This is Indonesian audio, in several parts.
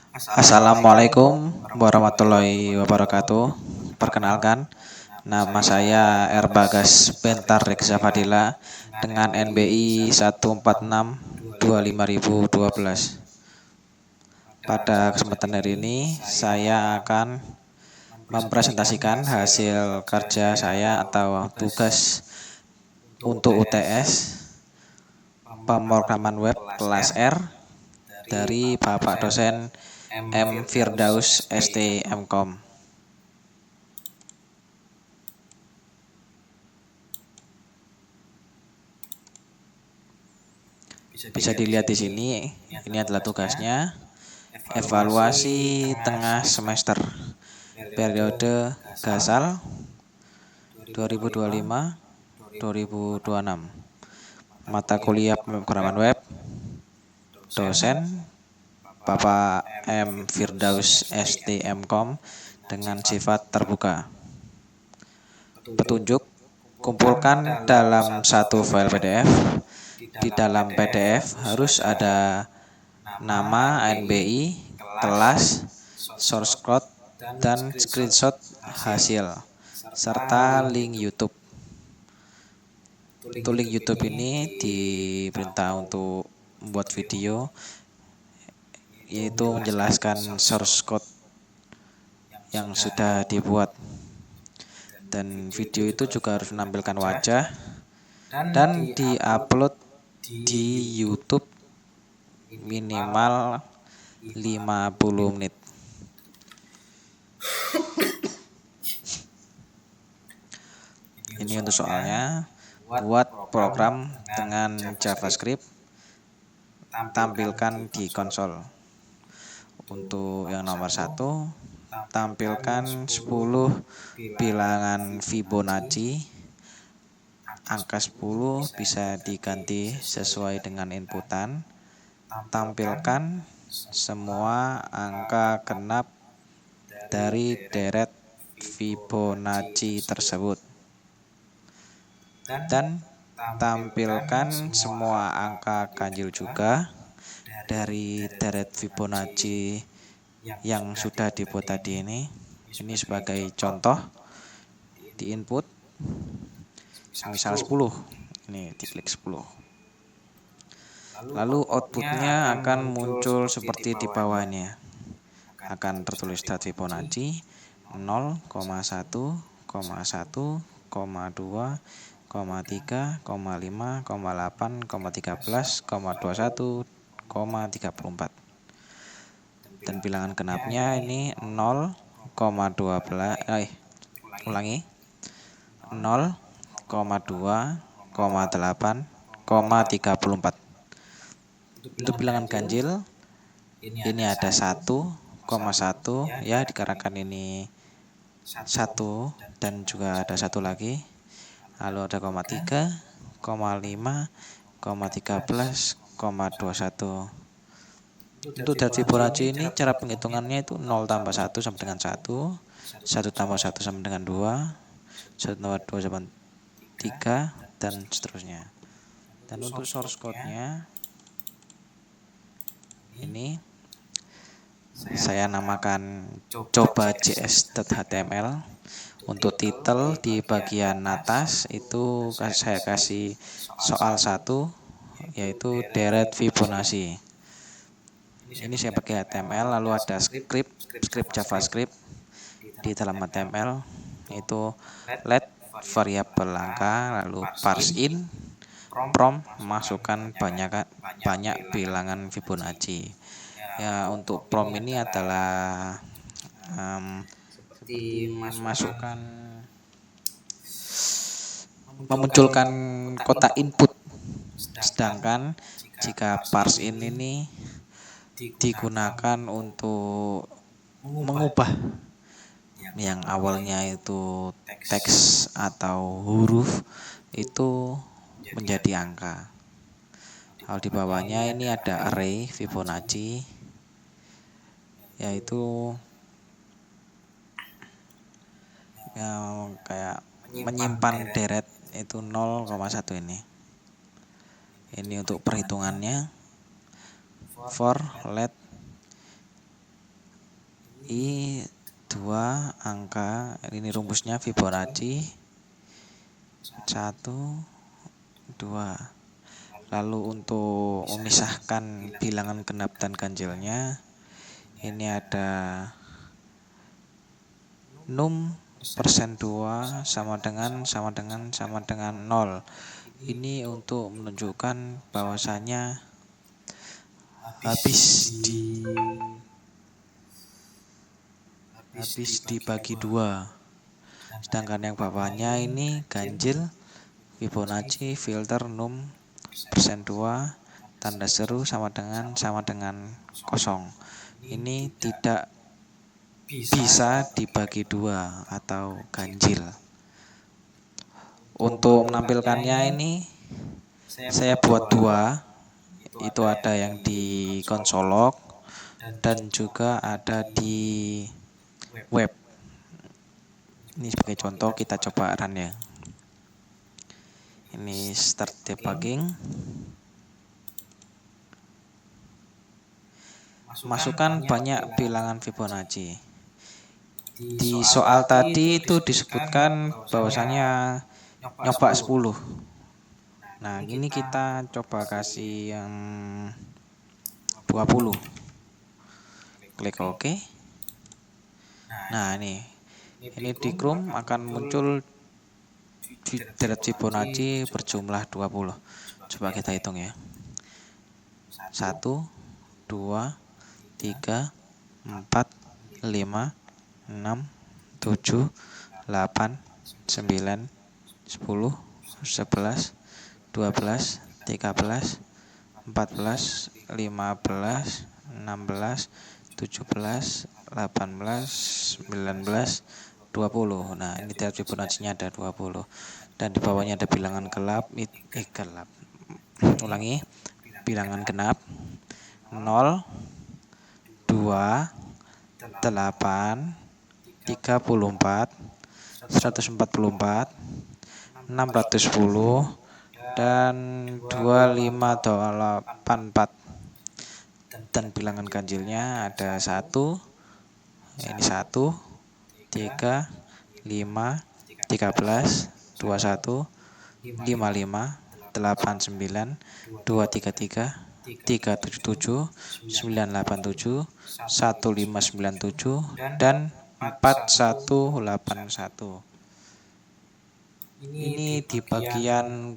Assalamualaikum warahmatullahi wabarakatuh. Perkenalkan, nama saya Erbagas Bentar Reksa Fadila dengan NBI 14625.012. Pada kesempatan hari ini, saya akan mempresentasikan hasil kerja saya atau tugas untuk UTS pemrograman web kelas R dari Bapak dosen M. Firdaus ST Mkom. Bisa dilihat di sini, ini adalah tugasnya. Evaluasi tengah semester periode Gasal 2025-2026. Mata kuliah pemrograman web, dosen Bapak M. Firdaus ST Mkom dengan sifat terbuka. Petunjuk: kumpulkan dalam satu file PDF. Di dalam PDF harus ada nama NBI, kelas, source code, dan screenshot hasil, serta link YouTube. Untuk link YouTube ini diperintah untuk membuat video, yaitu menjelaskan source code yang sudah dibuat. Dan video itu juga harus menampilkan wajah dan diupload di YouTube minimal 50 menit. Ini untuk soalnya. Buat program dengan JavaScript, tampilkan di konsol. Untuk yang nomor 1, tampilkan 10 bilangan Fibonacci. Angka 10 bisa diganti sesuai dengan inputan. Tampilkan semua angka genap dari deret Fibonacci tersebut. Dan tampilkan semua angka ganjil juga dari deret Fibonacci yang sudah dibuat tadi ini. Ini sebagai contoh di input. Misal 10, ini diklik 10. Lalu outputnya akan muncul seperti di bawah ini ya. Akan tertulis deret Fibonacci 0,1, 1,2, 3,5, 8,13, 21,34. Dan bilangan genapnya ini 0,12 ulangi 0,2,8,34. Untuk bilangan ganjil ini ada 1,1 ya, dikarenakan ini 1 dan juga ada 1 lagi. Lalu ada 0,3, 0,5, 0,13, 0,21. Untuk deret Fibonacci ini cara penghitungannya itu 0 tambah 1 sama dengan 1, 1 tambah 1 sama dengan 2, 1 tambah 2 sama 3, dan seterusnya. Dan untuk source code-nya ini saya namakan coba.js.html. Untuk titel di bagian atas itu saya kasih soal 1, yaitu deret Fibonacci. Ini saya pakai HTML, lalu ada script JavaScript di dalam HTML, itu let variabel angka, lalu parse in, prompt masukkan banyak bilangan Fibonacci. Ya, untuk prompt ini adalah seperti memunculkan kotak input. Sedangkan jika parse in ini digunakan untuk mengubah yang awalnya itu teks atau huruf itu menjadi angka. Hal di bawahnya ini ada array Fibonacci, yaitu yang kayak menyimpan deret itu 0,1 ini. Ini untuk perhitungannya. For let dua angka, ini rumusnya Fibonacci 1, 2. Lalu untuk memisahkan bilangan genap dan ganjilnya, ini ada num persen 2 sama dengan 0. Ini untuk menunjukkan bahwasanya habis dibagi 2. Sedangkan yang bawahnya ini ganjil, Fibonacci, filter, num persen 2, tanda seru sama dengan 0. Ini tidak bisa dibagi 2 atau ganjil. Untuk menampilkannya ini saya buat 2. Itu ada yang di konsolog dan juga ada di web. Ini sebagai contoh kita coba run ya. Ini start debugging. Masukkan banyak bilangan Fibonacci. Di soal tadi itu disebutkan bahwasanya nyoba 10. Nah, ini kita coba kasih yang 20. Klik OK. Nah, ini di Chrome akan muncul deret Fibonacci berjumlah 20. Coba kita hitung ya. 1, 2, 3, 4, 5, 6, 7, 8, 9, 10, 11, 12, 13, 14, 15, 16, 17, 18, 19, 20. Nah, ini deret Fibonacci-nya ada 20. Dan di bawahnya ada bilangan gelap. Ulangi. Bilangan genap 0, 2, 8, 34, 144, 610, dan 25284. Dan bilangan ganjilnya ada 1, ini 1, 3, 5, 13, 21, 55, 89, 233, 377, 987, 1597, dan 4181. Ini di bagian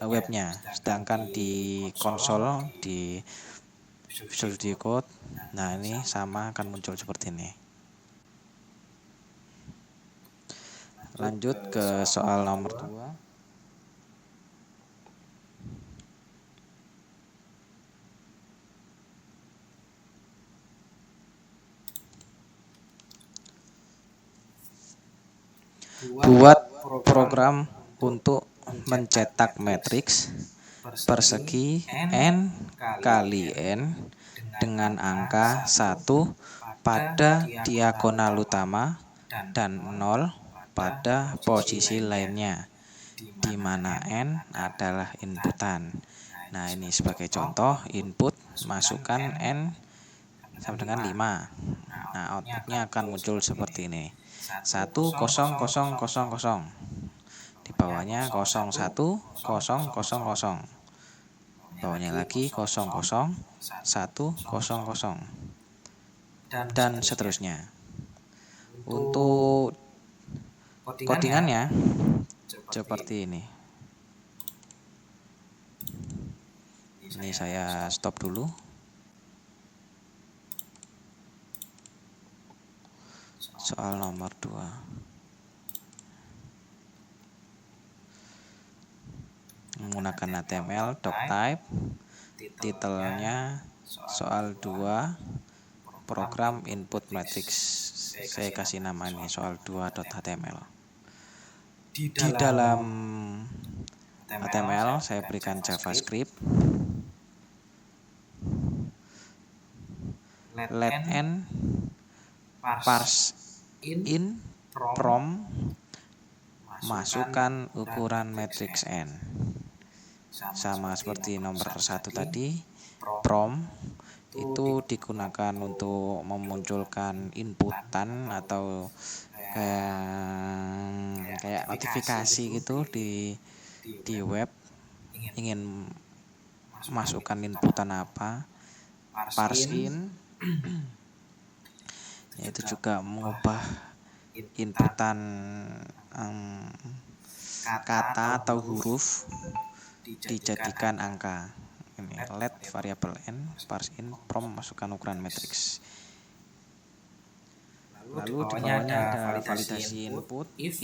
webnya, sedangkan di konsol di Visual Studio Code, nah ini sama akan muncul seperti ini. Lanjut ke soal nomor 2. Buat program untuk mencetak matriks persegi n kali n dengan angka 1 pada diagonal utama dan 0 pada posisi lainnya, di mana n adalah inputan. Nah, ini sebagai contoh, input masukkan n sama dengan 5. Nah, outputnya akan muncul seperti ini. 1, 0, 0, 0, 0. Di bawahnya 0, 1, 0, 0, 0. Bawahnya lagi 0, 0, 1, 0, 0. Dan seterusnya. Untuk codingannya seperti ini. Ini saya stop dulu. Soal nomor 2. Menggunakan HTML doctype. Titelnya soal 2 program input matrix. Saya kasih nama ini soal 2.html. Di dalam HTML saya berikan JavaScript. Let n parse in from, masukkan ukuran matriks n. Sama seperti nomor 1 tadi, from itu digunakan untuk memunculkan inputan atau kayak notifikasi gitu di web, ingin masukkan inputan apa, parse in, yaitu juga mengubah inputan kata atau huruf dijadikan angka. Ini let variable n parse in from masukkan ukuran matriks. Lalu di bawahnya ada validasi input if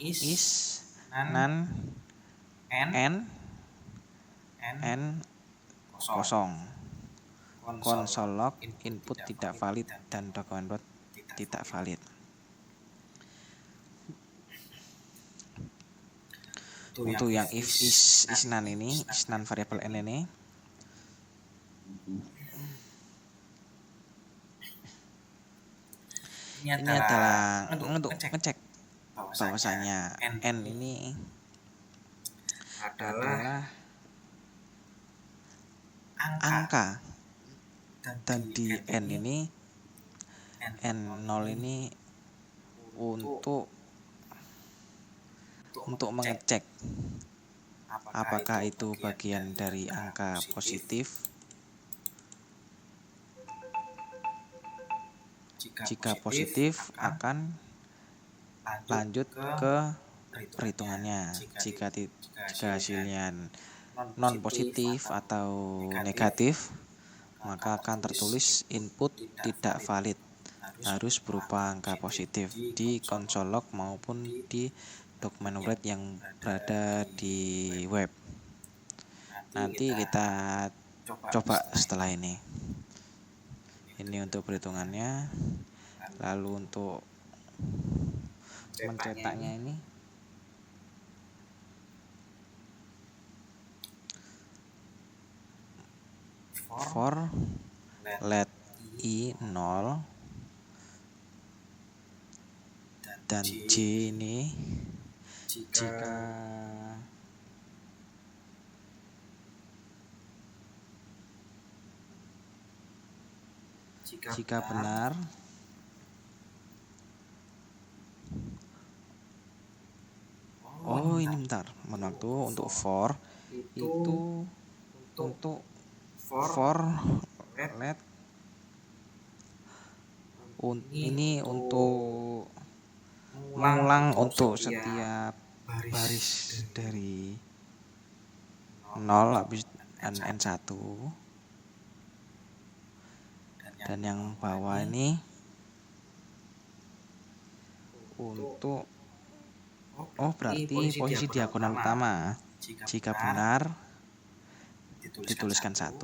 is none n kosong, console log input tidak valid dan dokumen word tidak valid. Untuk yang if is none ini, is none variable n ini, ini adalah untuk ngecek bahwasanya n ini adalah angka, dan di n ini n0 ini untuk mengecek apakah itu bagian dari angka positif. Jika positif akan lanjut ke perhitungannya. Jika hasilnya non positif atau negatif, maka akan tertulis input tidak valid, harus berupa angka positif di console log maupun di dokumen word yang berada di web. Nanti kita coba setelah ini. Ini untuk perhitungannya. Lalu untuk mencetaknya ini for let i 0 dan j ini jika benar, ini bentar, waktu untuk for itu untuk for let ini untuk mengulang untuk setiap baris dari 0 habis n1, dan yang bawah ini untuk berarti posisi diagonal utama. Jika benar dituliskan 1,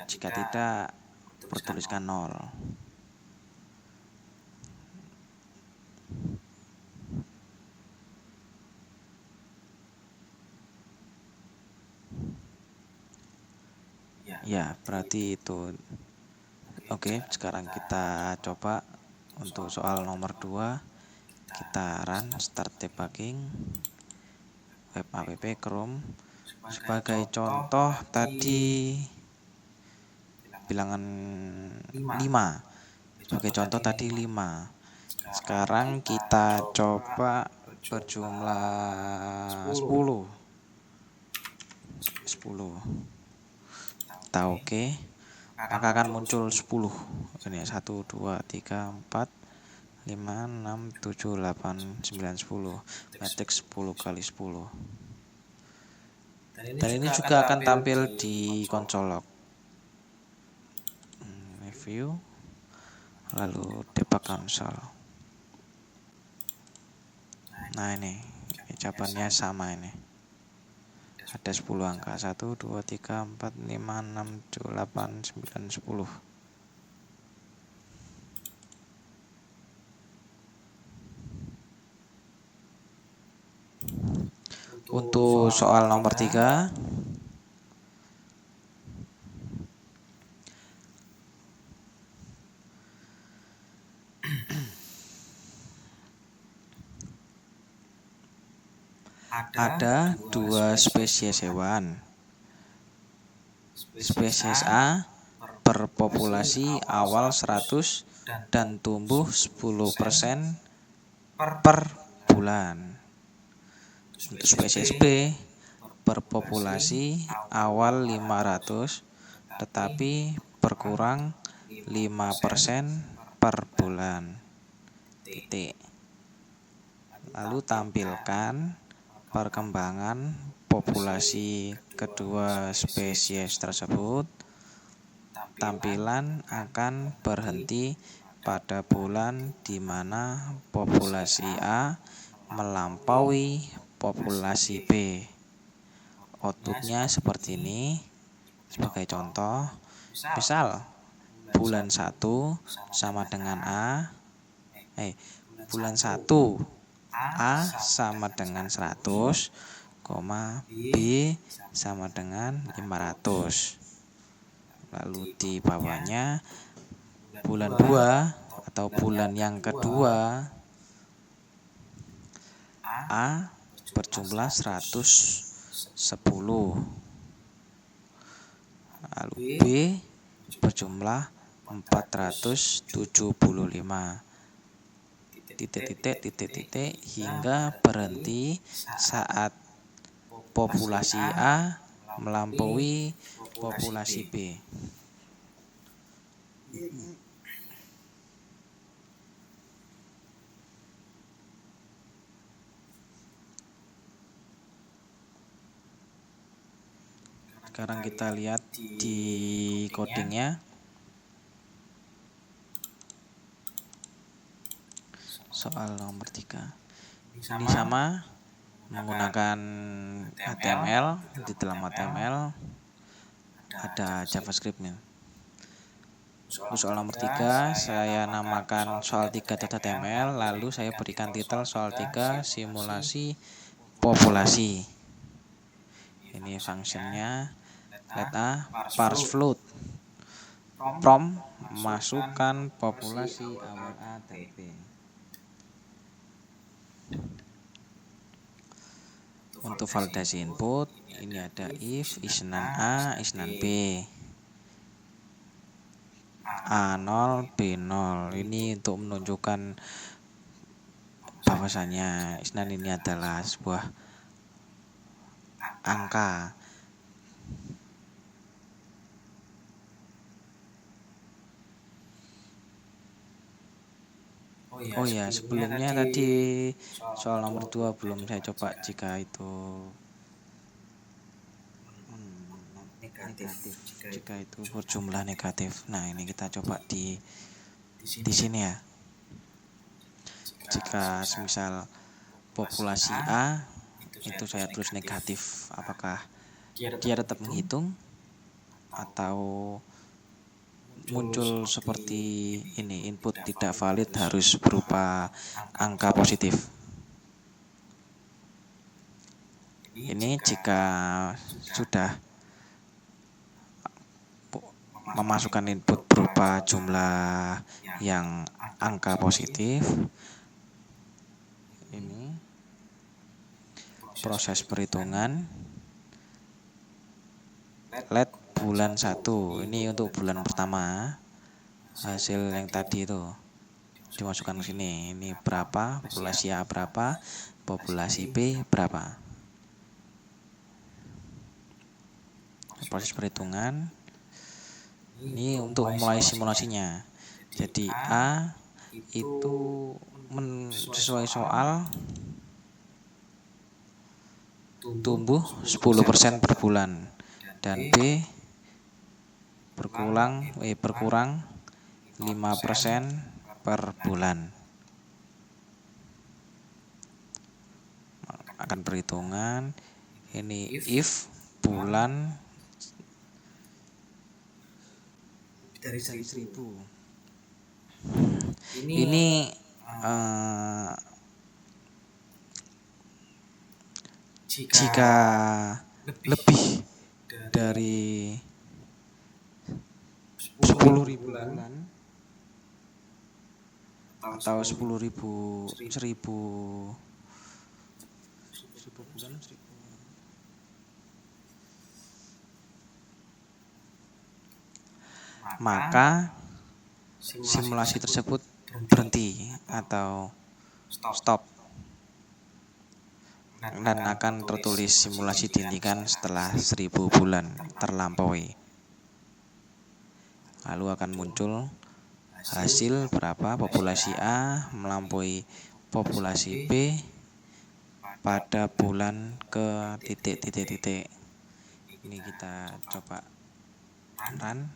jika tidak bertuliskan 0. Ya, berarti itu. Oke, sekarang kita coba untuk soal nomor 2. Kita run start debugging web app Chrome. Sebagai contoh tadi bilangan 5. Sebagai contoh tadi 5. Sekarang kita coba berjumlah 10. Kita oke. Maka akan muncul 10. Ini 1 2 3 4 5 6 7 8 9 10. Matriks 10 kali 10. Dan ini juga akan tampil di console log. Review, lalu debug console. Nah, ini jawabannya sama ini. Ada 10 angka. 1 2 3 4 5 6 7 8 9 10. Untuk soal nomor 3, ada 2 spesies hewan. spesies A berpopulasi awal 100 dan tumbuh 10% per bulan. Untuk spesies B berpopulasi awal 500 tetapi berkurang 5% per bulan. Titik. Lalu tampilkan perkembangan populasi kedua spesies tersebut. Tampilan akan berhenti pada bulan di mana populasi A melampaui populasi B. Outputnya seperti ini. Sebagai contoh, misal bulan 1 sama dengan bulan 1 A sama dengan 100, B sama dengan 500. Lalu di bawahnya bulan 2 atau bulan yang kedua A berjumlah 110, lalu B berjumlah 475, titik hingga berhenti saat populasi A melampaui populasi B. Sekarang kita lihat di codingnya. Soal nomor 3. Ini sama menggunakan HTML. Di dalam HTML ada JavaScript-nya. Soal nomor 3 saya namakan soal 3.html, lalu saya berikan titel soal 3 simulasi populasi. Ini fungsinya. Let A parse float from masukkan populasi awal A dan B. Untuk validasi input ini ada if isnan A isnan B, A0 B0. Ini untuk menunjukkan bahwasanya isnan ini adalah sebuah angka. Oh ya, sebelumnya tadi soal nomor 2 belum saya coba jika itu negatif, jika itu berjumlah negatif. Nah, ini kita coba di sini ya. Jika semisal populasi A itu saya tulis negatif, apakah dia tetap menghitung atau muncul seperti ini, input tidak valid harus berupa angka positif. Ini jika sudah memasukkan input berupa jumlah yang angka positif, ini proses perhitungan let bulan 1. Ini untuk bulan pertama. Hasil yang tadi itu dimasukkan ke sini. Ini berapa? Populasi A berapa? Populasi B berapa? Proses perhitungan. Ini untuk memulai simulasinya. Jadi A itu sesuai soal tumbuh 10% per bulan dan B berkurang 5% per bulan. Akan perhitungan ini if bulan dari 1000. Ini jika lebih dari 10.000 bulan atau 10.000 bulan maka simulasi tersebut berhenti atau stop, dan akan tertulis simulasi dihentikan setelah 1000 bulan terlampaui. Lalu akan muncul hasil berapa populasi A melampaui populasi B pada bulan ke titik. Ini kita coba run.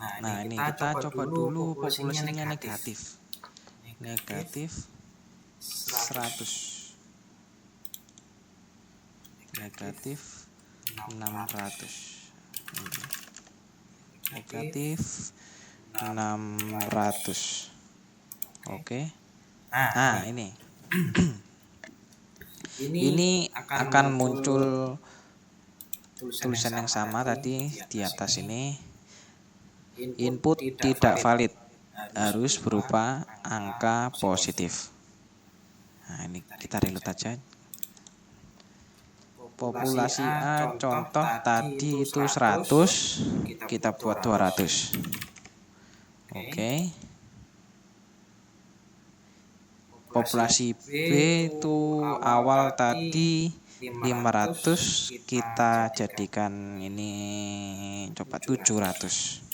Nah, ini kita coba dulu populasinya negatif 100, negatif 600, negatif 600. Oke. Nah, ini ini akan muncul tulisan yang sama tadi di atas ini. Input tidak valid, harus berupa angka positif. Nah, ini kita reload aja. Populasi A contoh tadi itu 100, kita buat 200. Oke. Populasi B itu awal tadi 500, kita jadikan ini coba 700.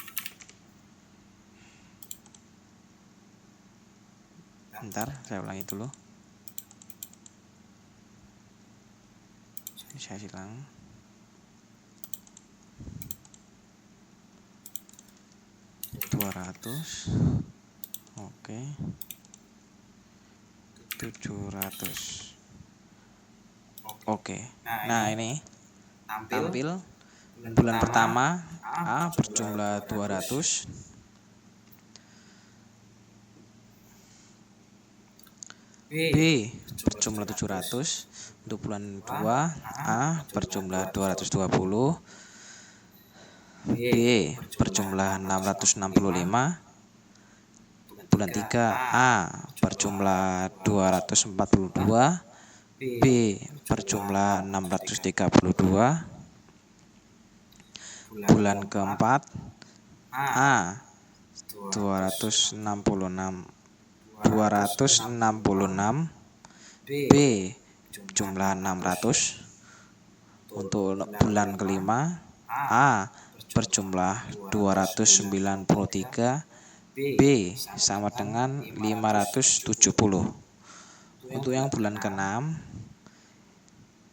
Bentar, saya ulangi dulu. Saya silang. (200). Oke. 700. Oke. Nah, ini tampil bulan pertama A berjumlah 200. B berjumlah 700. Untuk bulan 2 A berjumlah 220. B berjumlah 665. Bulan 3 A berjumlah 242. B berjumlah 632. Bulan keempat A 266. B jumlah 600. Untuk bulan kelima A berjumlah 293. B sama dengan 570. Untuk yang bulan ke-6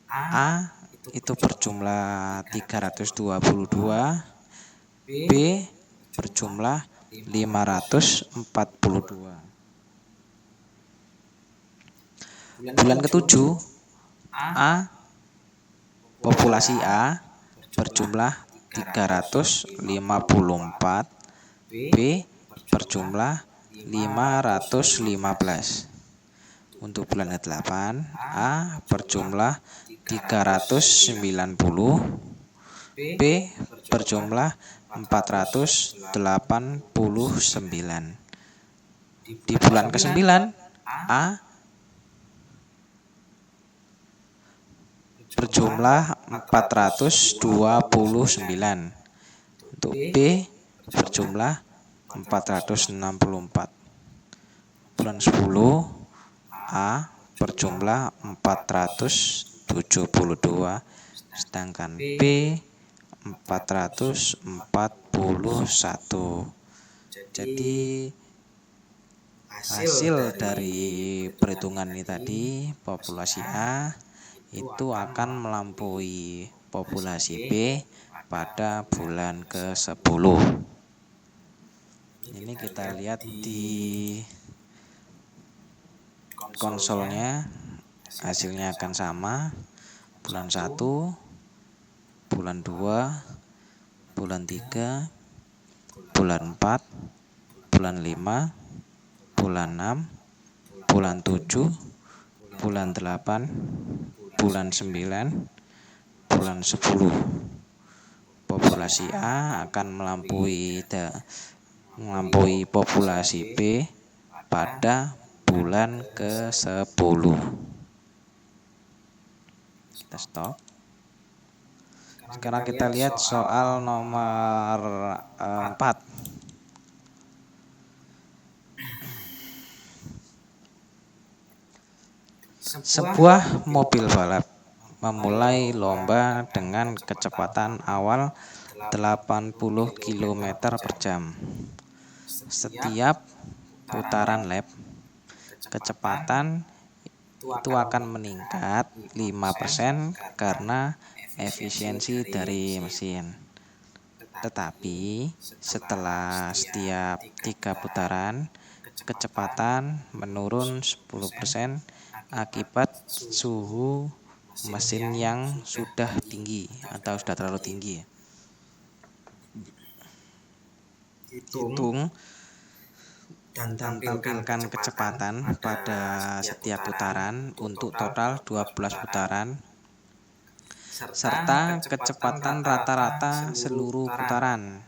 A itu berjumlah 322. B berjumlah 542. Bulan ke-7 A populasi A berjumlah 354. B berjumlah 515. Untuk bulan ke-8 A berjumlah 390. B berjumlah 489. Di bulan ke-9 A berjumlah 429. Untuk B berjumlah 464. Bulan 10 A berjumlah 472, sedangkan B 441. Jadi hasil dari perhitungan ini tadi, populasi A itu akan melampaui populasi B pada bulan ke-10. Ini kita lihat di konsolnya, hasilnya akan sama. Bulan 1, bulan 2, bulan 3, bulan 4, bulan 5, bulan 6, bulan 7, bulan 8, bulan 9, bulan 10. Populasi A akan melampaui populasi B pada bulan ke-10. Kita stop. Sekarang kita lihat soal nomor 4. Sebuah mobil balap memulai lomba dengan kecepatan awal 80 km per jam. Setiap putaran lap, kecepatan itu akan meningkat 5% karena efisiensi dari mesin. Tetapi setelah setiap 3 putaran, kecepatan menurun 10% akibat suhu mesin yang sudah tinggi atau sudah terlalu tinggi. Hitung dan tampilkan kecepatan pada setiap putaran untuk total 12 putaran serta kecepatan rata-rata seluruh putaran.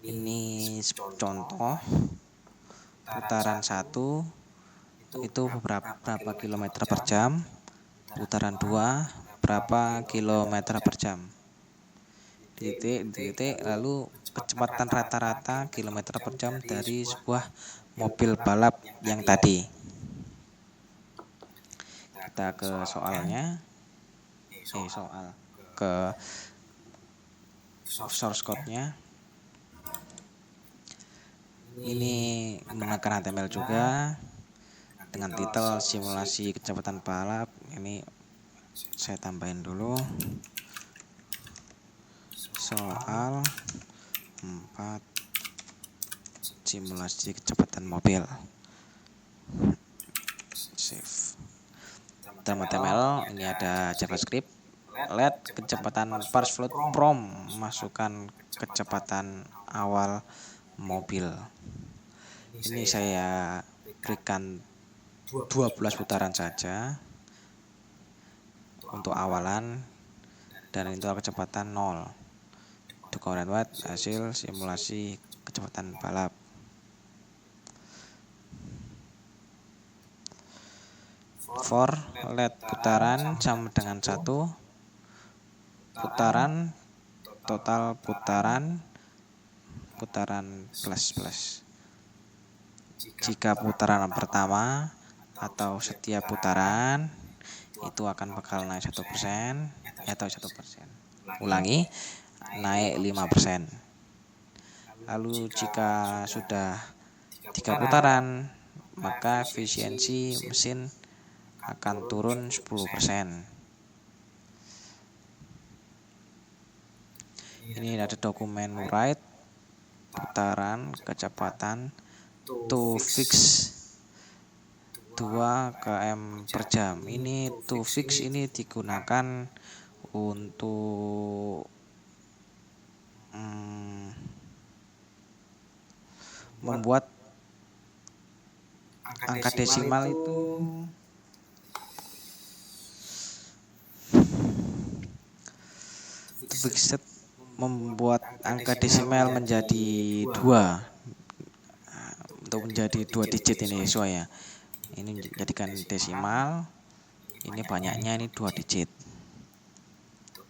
Ini contoh putaran 1 itu berapa kilometer per jam, putaran 2 berapa kilometer per jam. Titik, lalu kecepatan rata-rata kilometer per jam dari sebuah mobil balap yang tadi. Kita ke soalnya. Soal ke source code-nya. Ini menggunakan HTML juga dengan titel simulasi kecepatan balap. Ini saya tambahin dulu. Soal 4 simulasi kecepatan mobil. Save. Dalam HTML ini ada JavaScript. Let kecepatan parse float from masukkan kecepatan awal mobil. Ini saya berikan 12 putaran saja untuk awalan dan itu kecepatan 0. Dokumen hasil simulasi kecepatan balap. For let putaran sama dengan 1 putaran, total putaran plus. Jika putaran pertama atau setiap putaran itu akan bakal naik 1% atau 1%. Ulangi, naik 5%. Lalu jika sudah 3 putaran, maka efisiensi mesin akan turun 10%. Ini ada dokumen write putaran kecepatan to fix 2 km per jam. Ini to fix ini digunakan untuk membuat angka desimal itu fixed, membuat angka desimal menjadi 2 untuk menjadi 2 digit ini sesuai ya. Ini menjadikan desimal, ini banyaknya ini 2 digit.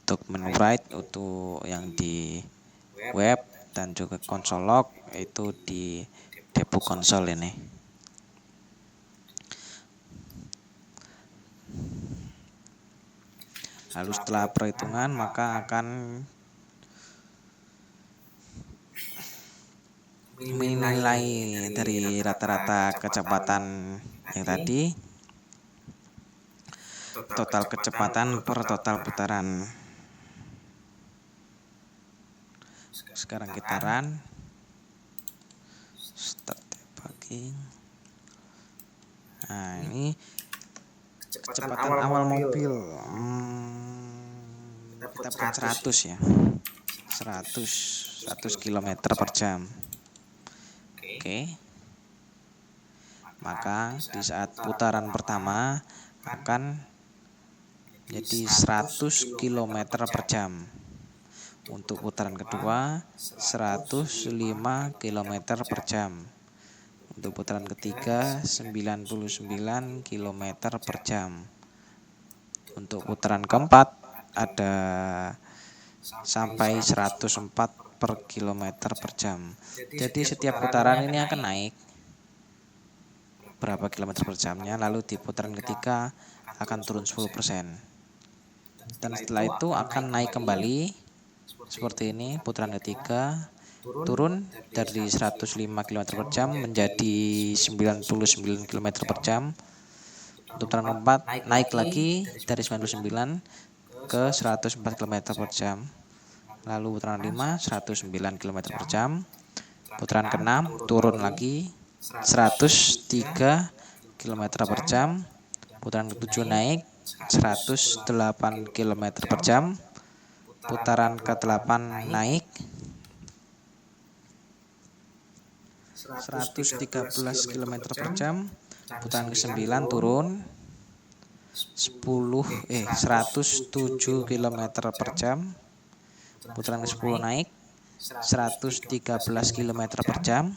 Untuk menu write untuk yang di web dan juga console log itu di debug console ini. Lalu setelah perhitungan maka akan menilai dari rata-rata kecepatan yang tadi, total kecepatan per total putaran. Sekarang kita run, start debugging. Nah ini kecepatan awal mobil, kita bukan 100 ya, 100 km per jam. Oke. Maka di saat putaran pertama akan jadi 100 km per jam. Untuk putaran kedua 105 km per jam. Untuk putaran ketiga 99 km per jam. Untuk putaran keempat ada sampai 104 per kilometer per jam. Jadi setiap putaran ini akan naik berapa kilometer per jamnya, lalu di putaran ketiga akan turun 10%. Dan setelah itu akan naik kembali seperti ini. Putaran ketiga turun dari 105 km per jam menjadi 99 km per jam. Putaran keempat naik lagi dari 99 ke 104 km per jam. Lalu putaran 5 109 km per jam. Putaran ke-6 turun lagi 103 km per jam. Putaran ke-7 naik 108 km per jam. Putaran ke-8 naik 113 km per jam. Putaran ke-9 turun 107 km per jam. Putaran ke-10 naik 113 km per jam.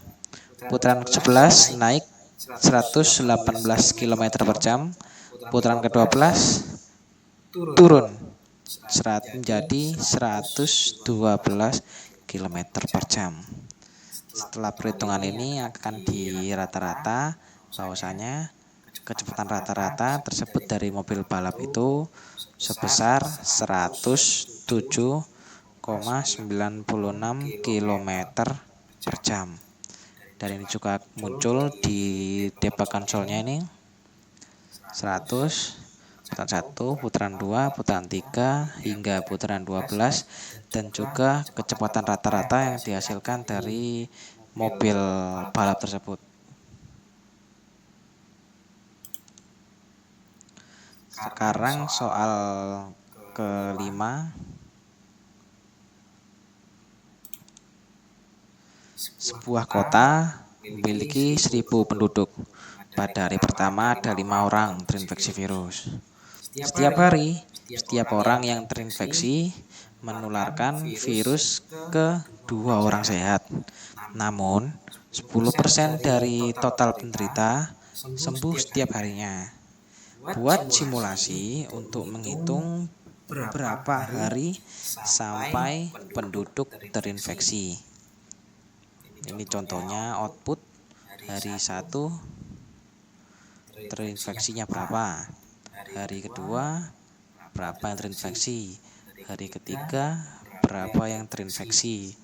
Putaran ke-11 naik 118 km per jam. Putaran ke-12 turun menjadi 112 km per jam. Setelah perhitungan ini akan di rata-rata bahwasanya kecepatan rata-rata tersebut dari mobil balap itu sebesar 107,96 km per jam. Dan ini juga muncul di debug konsolnya ini 100, putaran 1, putaran 2, putaran 3 hingga putaran 12, dan juga kecepatan rata-rata yang dihasilkan dari mobil balap tersebut. Sekarang soal kelima. Sebuah kota memiliki 1000 penduduk. Pada hari pertama ada 5 orang terinfeksi virus. Setiap hari, setiap orang yang terinfeksi menularkan virus ke 2 orang sehat. Namun, 10% dari total penderita sembuh setiap harinya. Buat simulasi untuk menghitung berapa hari sampai penduduk terinfeksi. Ini contohnya output hari 1 terinfeksinya berapa, hari kedua berapa yang terinfeksi, hari ketiga berapa yang terinfeksi.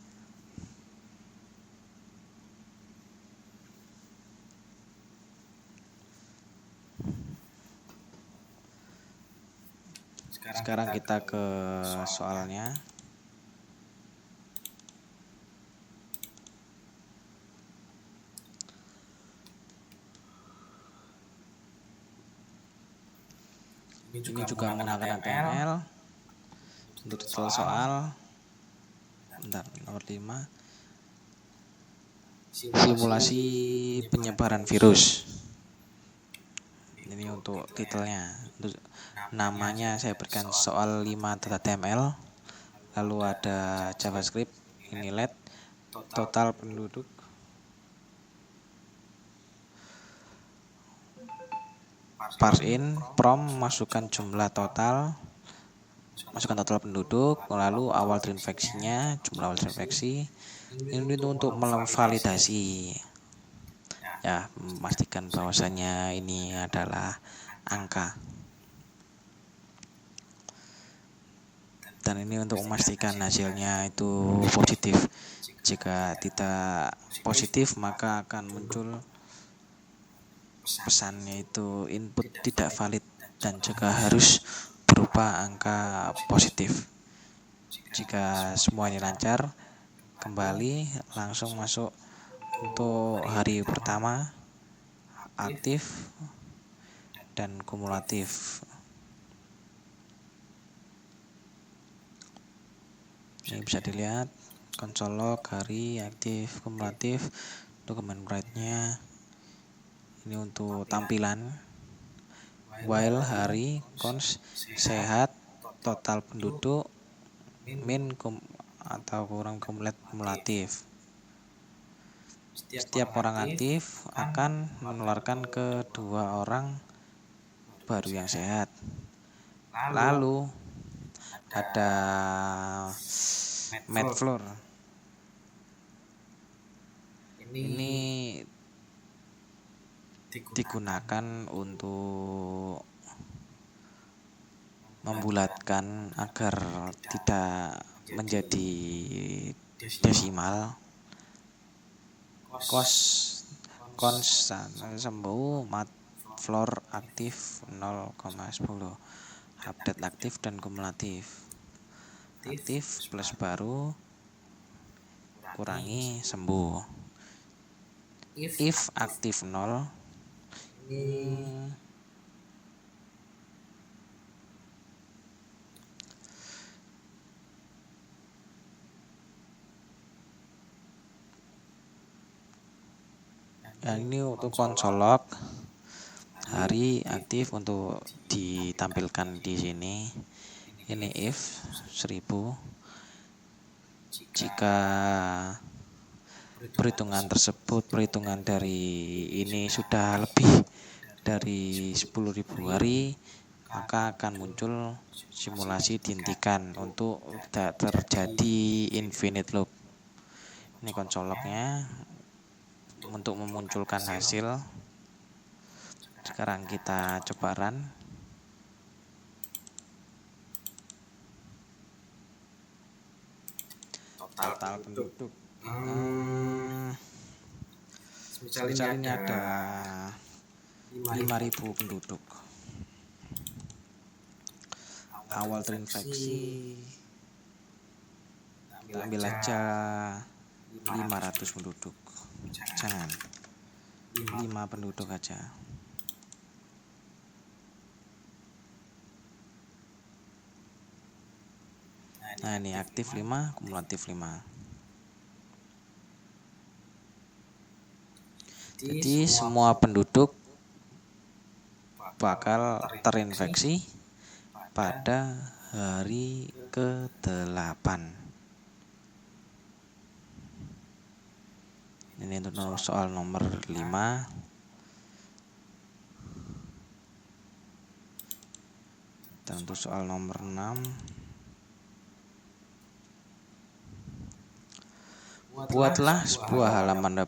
Sekarang kita ke soalnya. Ini juga menggunakan HTML. Untuk detail soal, nomor 5, simulasi penyebaran virus. Ini untuk titelnya. Namanya saya berikan soal 5.html. Lalu ada JavaScript, ini LED, total penduduk, parse in, from, masukkan jumlah total, masukkan total penduduk, lalu awal terinfeksinya, jumlah awal terinfeksi. Ini untuk memvalidasi, ya, memastikan bahwasanya ini adalah angka. Dan ini untuk memastikan hasilnya itu positif. Jika tidak positif, maka akan muncul pesannya itu input tidak valid dan juga harus berupa angka positif. Jika semua ini lancar, kembali langsung masuk untuk hari pertama, aktif dan kumulatif. Ini bisa dilihat konsol log, hari, aktif, kumulatif, dokumen write-nya. Ini untuk tampilan, while hari, cons, sehat, total penduduk, min atau kurang kumulatif. Setiap orang aktif akan menularkan ke 2 orang baru yang sehat. Lalu ada mat floor. Ini digunakan untuk membulatkan agar tidak menjadi desimal. Konstan sembuh mat floor aktif 0,10. Update aktif dan kumulatif. Aktif plus baru kurangi sembuh. If aktif 0, ini untuk konsol log hari aktif untuk ditampilkan di sini. Ini if 1000 jika perhitungan dari ini sudah lebih dari 10.000 hari, maka akan muncul simulasi dihentikan untuk tidak terjadi infinite loop. Ini konsol lognya untuk memunculkan hasil. Sekarang kita coba run. Total penduduk misal ini ada 5.000 penduduk. Awal terinfeksi kita ambil aja 500 penduduk, jangan 5 penduduk aja. Nah, ini aktif 5, kumulatif 5. Jadi semua penduduk bakal terinfeksi pada hari ke-8. Ini untuk soal nomor 5. Dan untuk soal nomor 6, buatlah sebuah halaman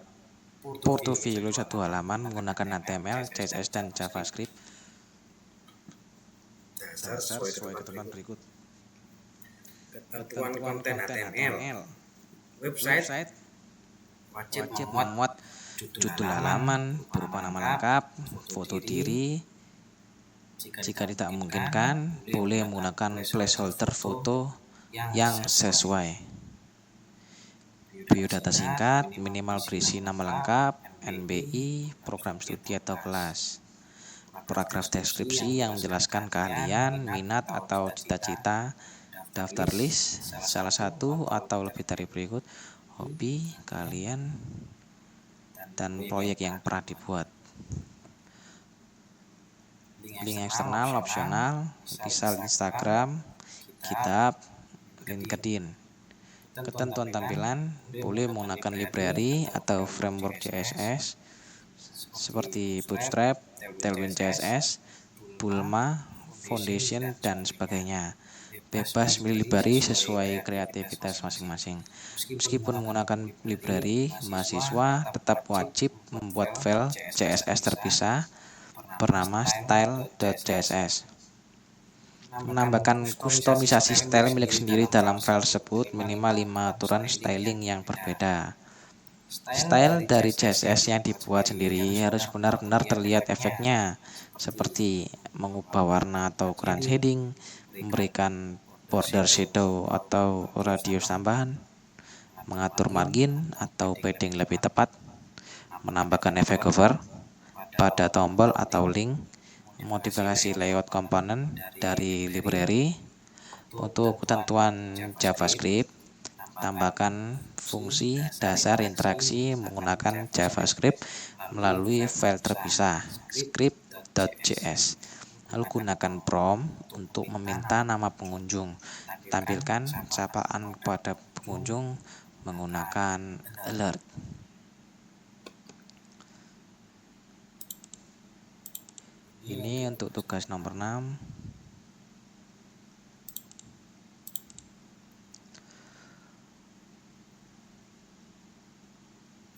portofolio 1 halaman menggunakan HTML, CSS, dan JavaScript dasar sesuai ketentuan berikut. Ketentuan konten HTML. Website wajib memuat judul halaman berupa nama lengkap, foto diri. Jika tidak memungkinkan, boleh menggunakan placeholder foto yang sesuai. Biodata singkat, minimal berisi nama lengkap, NBI, program studi atau kelas. Paragraf deskripsi yang menjelaskan keahlian, minat atau cita-cita. Daftar list salah satu atau lebih dari berikut hobi kalian dan proyek yang pernah dibuat. Link eksternal opsional, misal Instagram, GitHub, LinkedIn. Ketentuan tampilan boleh menggunakan library atau framework CSS seperti Bootstrap, Tailwind CSS, Bulma, Foundation, dan sebagainya. Bebas milih library sesuai kreativitas masing-masing. Meskipun menggunakan library, mahasiswa tetap wajib membuat file CSS terpisah bernama style.css. Menambahkan kustomisasi style milik sendiri dalam file tersebut, minimal 5 aturan styling yang berbeda. Style dari CSS yang dibuat sendiri harus benar-benar terlihat efeknya, seperti mengubah warna atau ukuran shading, memberikan border shadow atau radius tambahan, mengatur margin atau padding lebih tepat, menambahkan efek hover pada tombol atau link, modifikasi layout komponen dari library. Untuk ketentuan JavaScript, tambahkan fungsi dasar interaksi menggunakan JavaScript melalui file terpisah script.js. Lalu gunakan prompt untuk meminta nama pengunjung. Tampilkan sapaan kepada pengunjung menggunakan alert. Ini untuk tugas nomor 6.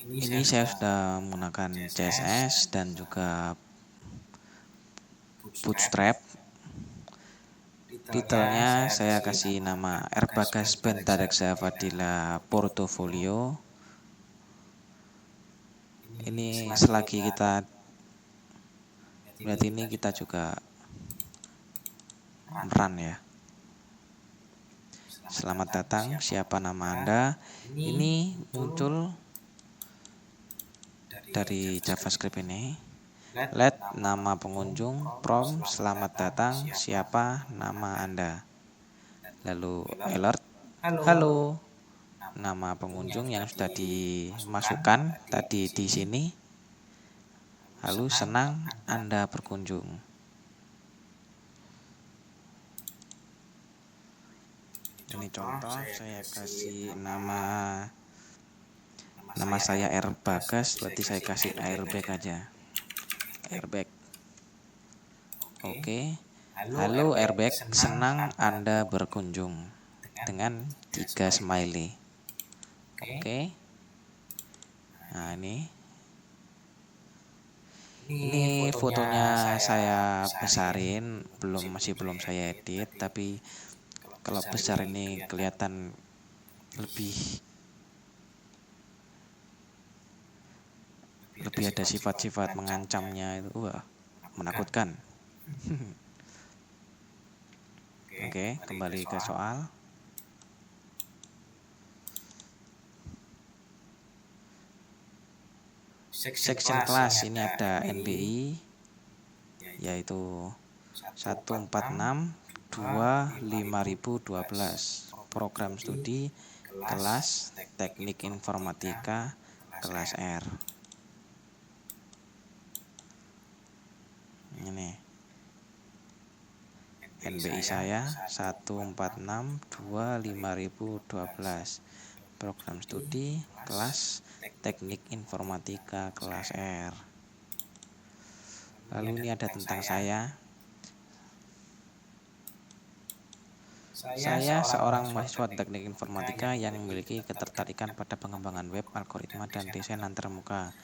Ini saya sudah menggunakan CSS dan juga Bootstrap. Detailnya saya kasih nama Erbagas Bentareksa Fadila Portofolio. Ini selagi kita lihat ini, kita juga run ya. Selamat datang, siapa nama Anda? Ini muncul dari JavaScript ini. Let nama pengunjung, prompt selamat datang, siapa nama Anda. Lalu alert, halo, nama pengunjung yang sudah dimasukkan tadi di sini. Lalu senang Anda berkunjung. Ini contoh, saya kasih nama saya Erbagas, berarti saya kasih airbag aja. Airbag. Oke. Halo airbag, senang Anda berkunjung, dengan 3 smiley. Oke. Nah, ini fotonya saya besarin, masih belum saya edit, tapi kalau besar ini kelihatan lebih ada sifat-sifat mengancamnya itu. Wah, menakutkan. Oke, kembali ke soal. Section kelas ini ada NBI, yaitu 146.2.5012. Program studi kelas Teknik Informatika kelas R. Ini NBI saya 146.2.5012. Program studi kelas Teknik Informatika kelas R. Lalu ini ada tentang saya. Saya seorang mahasiswa teknik informatika yang memiliki ketertarikan pada pengembangan web, algoritma, dan desain antarmuka.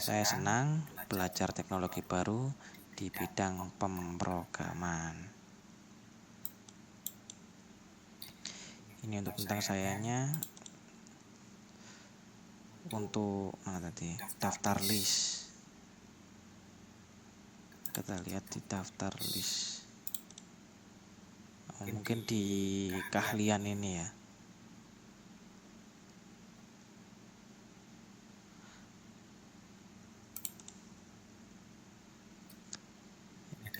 Saya senang belajar teknologi baru di bidang pemrograman. Ini untuk tentang sayanya. Untuk daftar list. Kita lihat di daftar list. Mungkin di keahlian ini ya.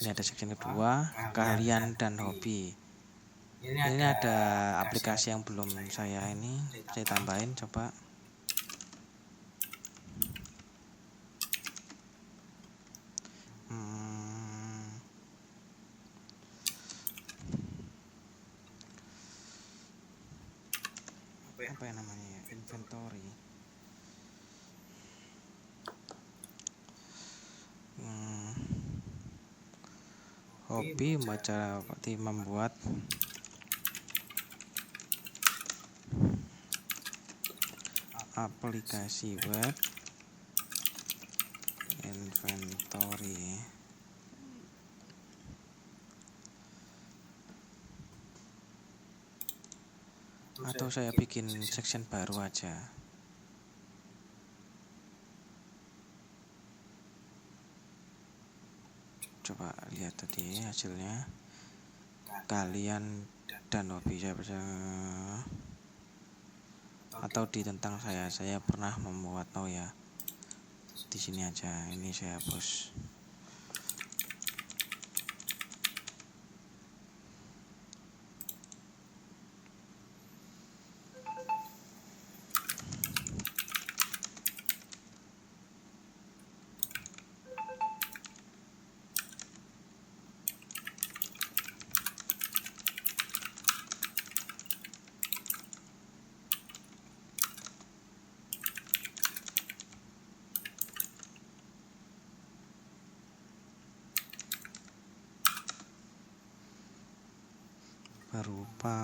Ini ada section kedua, keahlian dan hobi. Ini ada aplikasi yang belum saya tambahin, coba. Apa yang namanya? Inventory. Hobi membaca, membuat aplikasi web. Inventory. Atau saya bikin section baru aja. Coba lihat tadi hasilnya. Kalian dan hobi saya bisa, atau di tentang saya pernah membuat, ya di sini aja, ini saya hapus. Berupa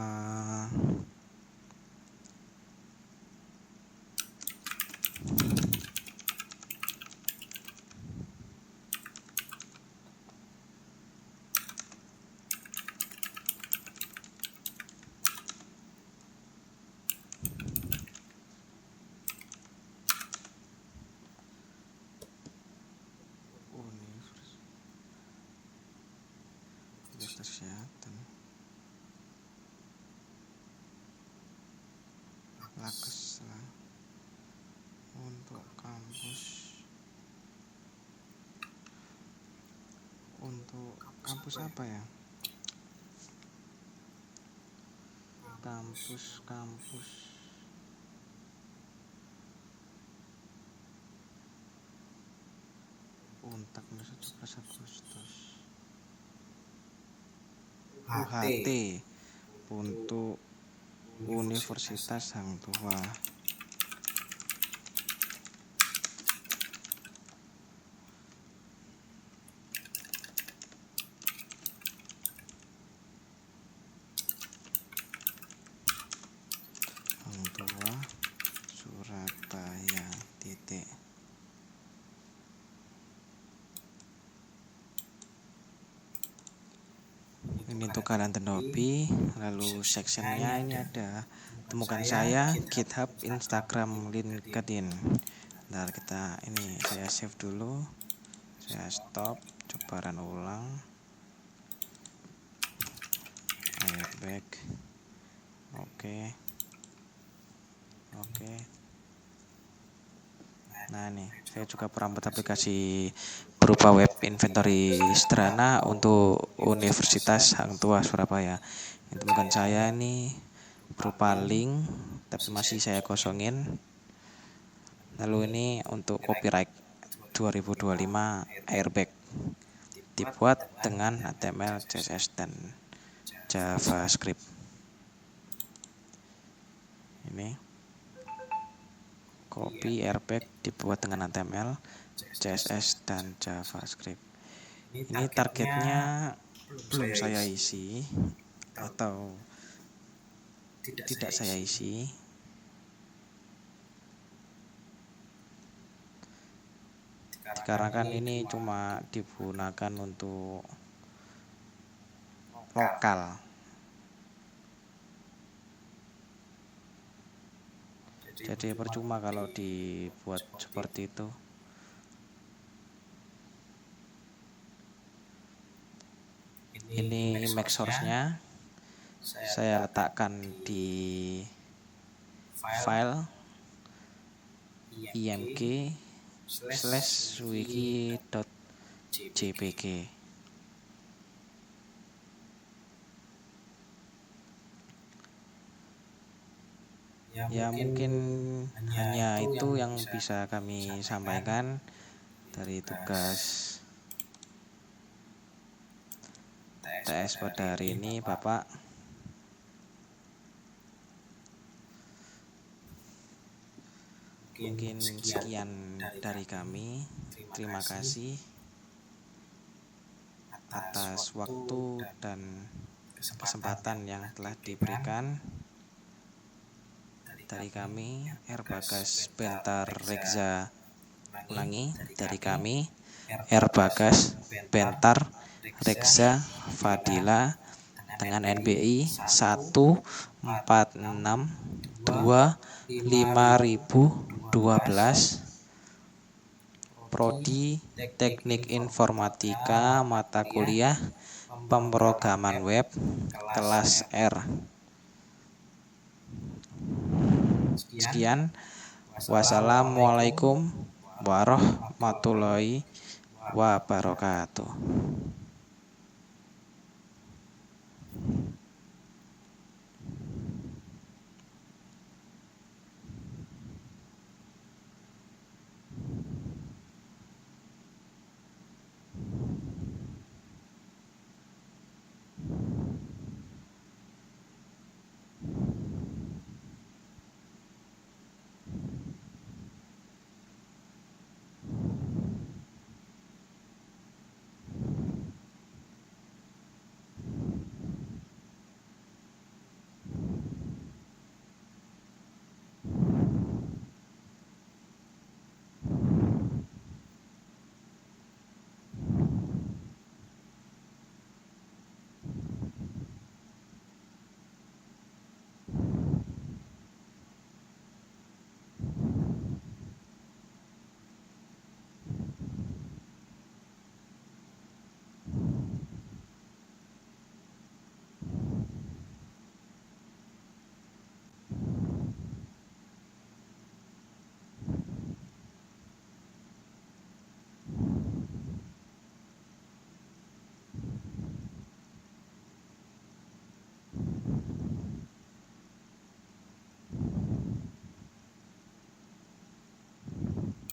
Kesehatan, Lakesla, untuk kampus apa ya? Kampus Untak 17 Agustus. UHT untuk Universitas Hang Tuah. Hang Tuah Surabaya titik. Ini untuk kalian Tendopi. Lalu sectionnya ini ada temukan saya, GitHub, Instagram, LinkedIn. Bentar, saya save dulu, saya stop, coba run ulang. Airbag, oke. Nah ini saya juga pernah buat aplikasi berupa web inventory sederhana untuk Universitas Hang Tuah Surabaya. Ini temukan saya ini berupa link, tapi masih saya kosongin. Lalu ini untuk copyright 2025 Airbag, dibuat dengan HTML, CSS, dan JavaScript. Ini copy Airbag dibuat dengan HTML, CSS, dan JavaScript. Ini targetnya belum saya isi atau tidak saya isi. Dikarenakan ini cuma digunakan untuk lokal. Jadi percuma kalau dibuat seperti itu. Ini image source-nya saya letakkan di file img/wiki.jpg. Ya mungkin hanya itu yang bisa kami sampaikan dari tugas TS pada hari ini, Bapak. Mungkin sekian dari kami. Terima kasih atas waktu dan kesempatan yang telah diberikan. Dari kami, Bagas Bentar Rekza. Ulangi, dari kami, Bagas Bentar Rekza Fadila dengan NBI 14625.012, Prodi Teknik Informatika, mata kuliah Pemrograman Web, kelas R. Sekian, wassalamualaikum warahmatullahi wabarakatuh.